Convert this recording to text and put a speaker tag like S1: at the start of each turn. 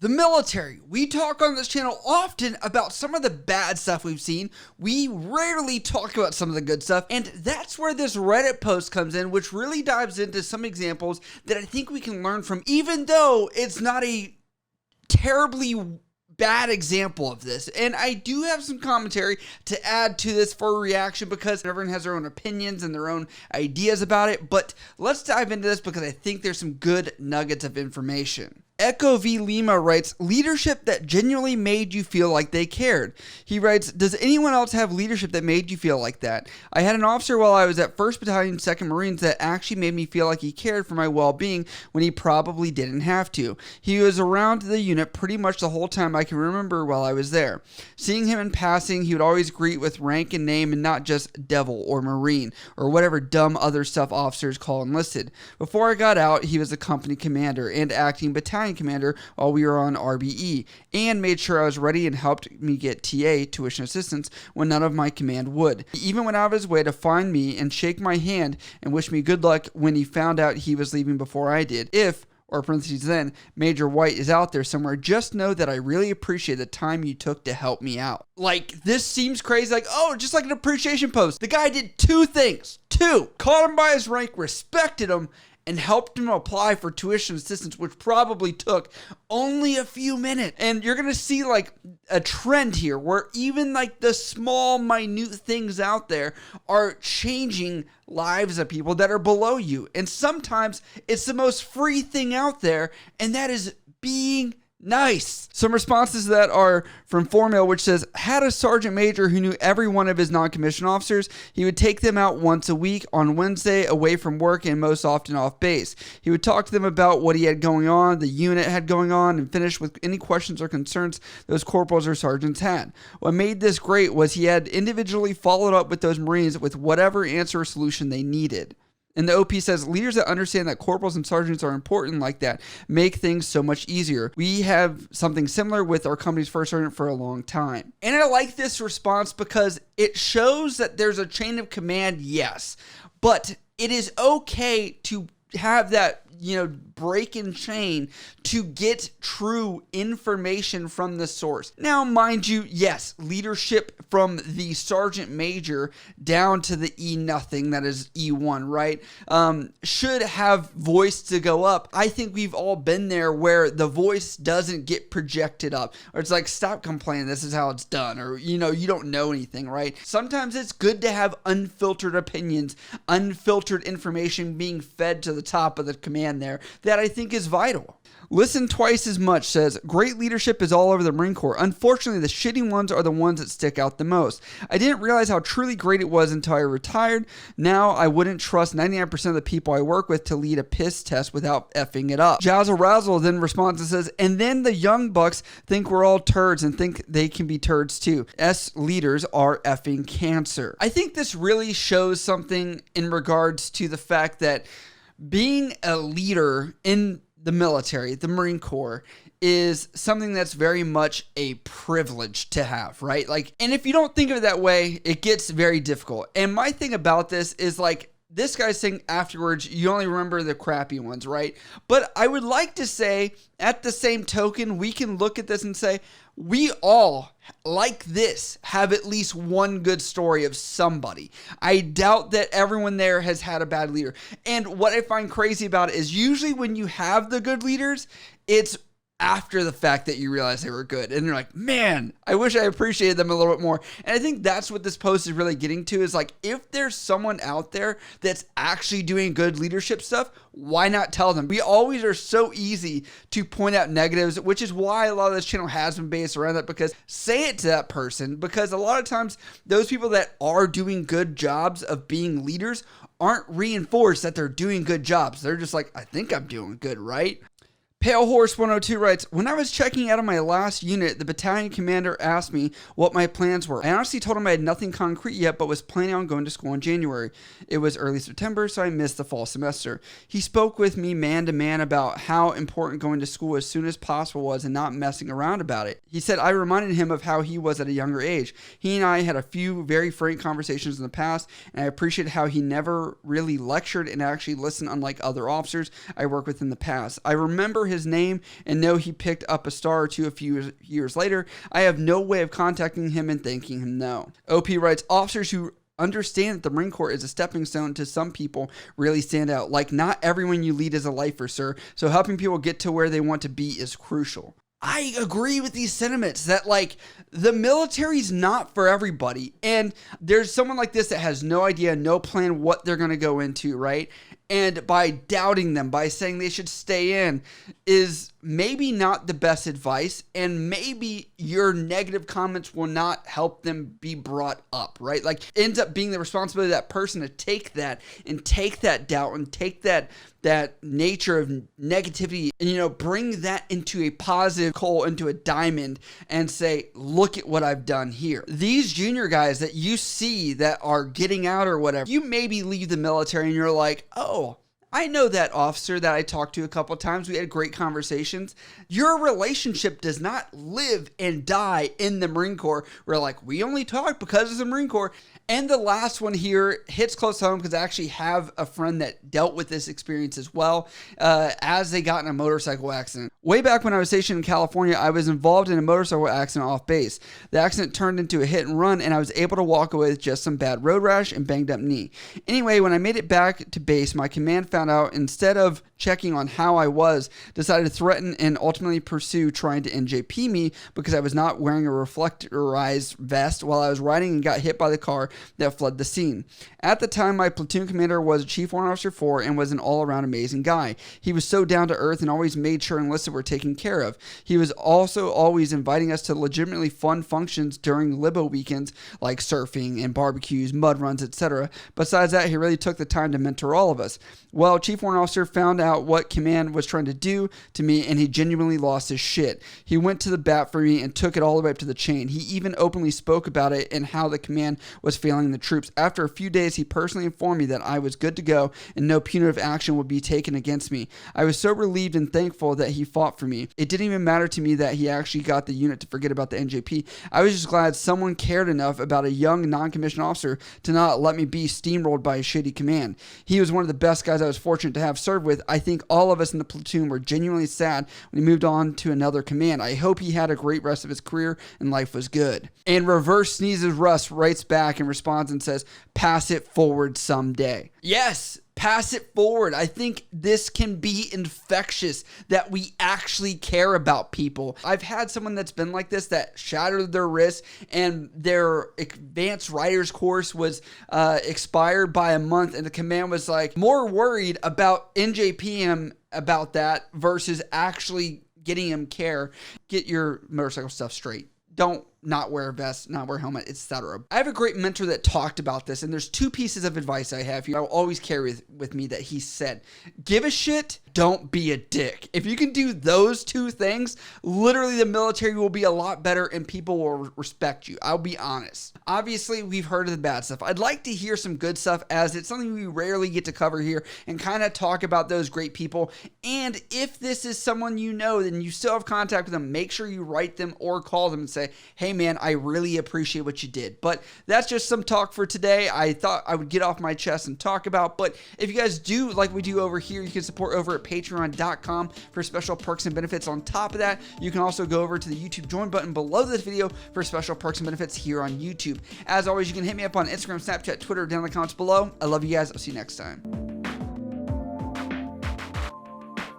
S1: The military. We talk on this channel often about some of the bad stuff we've seen. We rarely talk about some of the good stuff, and that's where this Reddit post comes in, which really dives into some examples that I think we can learn from, even though it's not a terribly bad example of this. And I do have some commentary to add to this for a reaction because everyone has their own opinions and their own ideas about it. But let's dive into this because I think there's some good nuggets of information. Echo V Lima writes, leadership that genuinely made you feel like they cared. He writes, does anyone else have leadership that made you feel like that? I had an officer while I was at 1st Battalion, 2nd Marines that actually made me feel like he cared for my well-being when he probably didn't have to. He was around the unit pretty much the whole time I can remember while I was there. Seeing him in passing, he would always greet with rank and name and not just Devil or Marine or whatever dumb other stuff officers call enlisted. Before I got out, he was the company commander and acting battalion commander while we were on RBE, and made sure I was ready and helped me get TA, tuition assistance, when none of my command would. He even went out of his way to find me and shake my hand and wish me good luck when he found out he was leaving before I did. If, or parentheses then, Major White is out there somewhere, just know that I really appreciate the time you took to help me out. Like, this seems crazy, like, oh, just like an appreciation post. The guy did two things. Caught him by his rank, respected him, and helped him apply for tuition assistance, which probably took only a few minutes. And you're going to see like a trend here where even like the small, minute things out there are changing lives of people that are below you. And sometimes it's the most free thing out there, and that is being nice. Some responses to that are from Formil, which says, had a sergeant major who knew every one of his non-commissioned officers. He would take them out once a week on Wednesday away from work and most often off base. He would talk to them about what he had going on, the unit had going on, and finish with any questions or concerns those corporals or sergeants had. What made this great was he had individually followed up with those Marines with whatever answer or solution they needed. And the OP says, leaders that understand that corporals and sergeants are important like that make things so much easier. We have something similar with our company's first sergeant for a long time. And I like this response because it shows that there's a chain of command, yes, but it is okay to have that, break in chain to get true information from the source. Now, mind you, yes, leadership from the sergeant major down to the E0, that is E1, right, should have voice to go up. I think we've all been there where the voice doesn't get projected up, or it's like, stop complaining, this is how it's done, or, you don't know anything, right? Sometimes it's good to have unfiltered opinions, unfiltered information being fed to the top of the command there that I think is vital. Listen Twice as Much says, great leadership is all over the Marine Corps. Unfortunately, the shitty ones are the ones that stick out the most. I didn't realize how truly great it was until I retired. Now, I wouldn't trust 99% of the people I work with to lead a piss test without effing it up. Jazzle Razzle then responds and says, and then the young bucks think we're all turds and think they can be turds too. S leaders are effing cancer. I think this really shows something in regards to the fact that being a leader in the military, the Marine Corps, is something that's very much a privilege to have, right? Like, and if you don't think of it that way, it gets very difficult. And my thing about this is like, this guy's saying afterwards, you only remember the crappy ones, right? But I would like to say, at the same token, we can look at this and say, we all, like this, have at least one good story of somebody. I doubt that everyone there has had a bad leader. And what I find crazy about it is usually when you have the good leaders, it's after the fact that you realize they were good. And you're like, man, I wish I appreciated them a little bit more. And I think that's what this post is really getting to, is like, if there's someone out there that's actually doing good leadership stuff, why not tell them? We always are so easy to point out negatives, which is why a lot of this channel has been based around that, because say it to that person, because a lot of times those people that are doing good jobs of being leaders aren't reinforced that they're doing good jobs. They're just like, I think I'm doing good, right? Pale Horse 102 writes, when I was checking out of my last unit, the battalion commander asked me what my plans were. I honestly told him I had nothing concrete yet, but was planning on going to school in January. It was early September, so I missed the fall semester. He spoke with me man to man about how important going to school as soon as possible was and not messing around about it. He said I reminded him of how he was at a younger age. He and I had a few very frank conversations in the past, and I appreciate how he never really lectured and actually listened, unlike other officers I worked with in the past. I remember his name and know he picked up a star or two a few years later, I have no way of contacting him and thanking him now. OP writes, officers who understand that the Marine Corps is a stepping stone to some people really stand out. Like, not everyone you lead is a lifer, sir. So helping people get to where they want to be is crucial. I agree with these sentiments that, like, the military's not for everybody. And there's someone like this that has no idea, no plan what they're going to go into, right? And by doubting them, by saying they should stay in, is maybe not the best advice. And maybe your negative comments will not help them be brought up, right? Like, ends up being the responsibility of that person to take that and take that doubt and take that nature of negativity and, you know, bring that into a positive coal, into a diamond, and say, look at what I've done here. These junior guys that you see that are getting out or whatever, you maybe leave the military and you're like, oh, I know that officer that I talked to a couple times. We had great conversations. Your relationship does not live and die in the Marine Corps. We're like, we only talk because it's the Marine Corps. And the last one here hits close home because I actually have a friend that dealt with this experience as well, as they got in a motorcycle accident. Way back when I was stationed in California, I was involved in a motorcycle accident off base. The accident turned into a hit and run, and I was able to walk away with just some bad road rash and banged up knee. Anyway, when I made it back to base, my command found out, instead of checking on how I was, decided to threaten and ultimately pursue trying to NJP me because I was not wearing a reflectorized vest while I was riding and got hit by the car that fled the scene. At the time, my platoon commander was Chief Warrant Officer 4 and was an all-around amazing guy. He was so down to earth and always made sure enlisted were taken care of. He was also always inviting us to legitimately fun functions during Libo weekends like surfing and barbecues, mud runs, etc. Besides that, he really took the time to mentor all of us. Well, Chief Warrant Officer found out what command was trying to do to me, and he genuinely lost his shit. He went to the bat for me and took it all the way up to the chain. He even openly spoke about it and how the command was failing the troops. After a few days, he personally informed me that I was good to go and no punitive action would be taken against me. I was so relieved and thankful that he fought for me. It didn't even matter to me that he actually got the unit to forget about the NJP. I was just glad someone cared enough about a young non-commissioned officer to not let me be steamrolled by a shitty command. He was one of the best guys I was fortunate to have served with. I think all of us in the platoon were genuinely sad when he moved on to another command. I hope he had a great rest of his career and life was good. And Reverse Sneezes Russ writes back and responds and says, pass it forward someday. Yes, pass it forward. I think this can be infectious, that we actually care about people. I've had someone that's been like this that shattered their wrist and their advanced writer's course was expired by a month, and the command was like more worried about NJPing him about that versus actually getting him care. Get your motorcycle stuff straight. Don't not wear a vest, not wear a helmet, etc. I have a great mentor that talked about this, and there's two pieces of advice I have here I will always carry with me that he said. Give a shit, don't be a dick. If you can do those two things, literally the military will be a lot better and people will respect you. I'll be honest. Obviously, we've heard of the bad stuff. I'd like to hear some good stuff, as it's something we rarely get to cover here, and kind of talk about those great people. And if this is someone you know, then you still have contact with them, make sure you write them or call them and say, hey man, I really appreciate what you did. But that's just some talk for today. I thought I would get off my chest and talk about. But if you guys do like we do over here, you can support over at patreon.com for special perks and benefits. On top of that, you can also go over to the YouTube join button below this video for special perks and benefits here on YouTube. As always, you can hit me up on Instagram, Snapchat, Twitter, down in the comments below. I love you guys. I'll see you next time.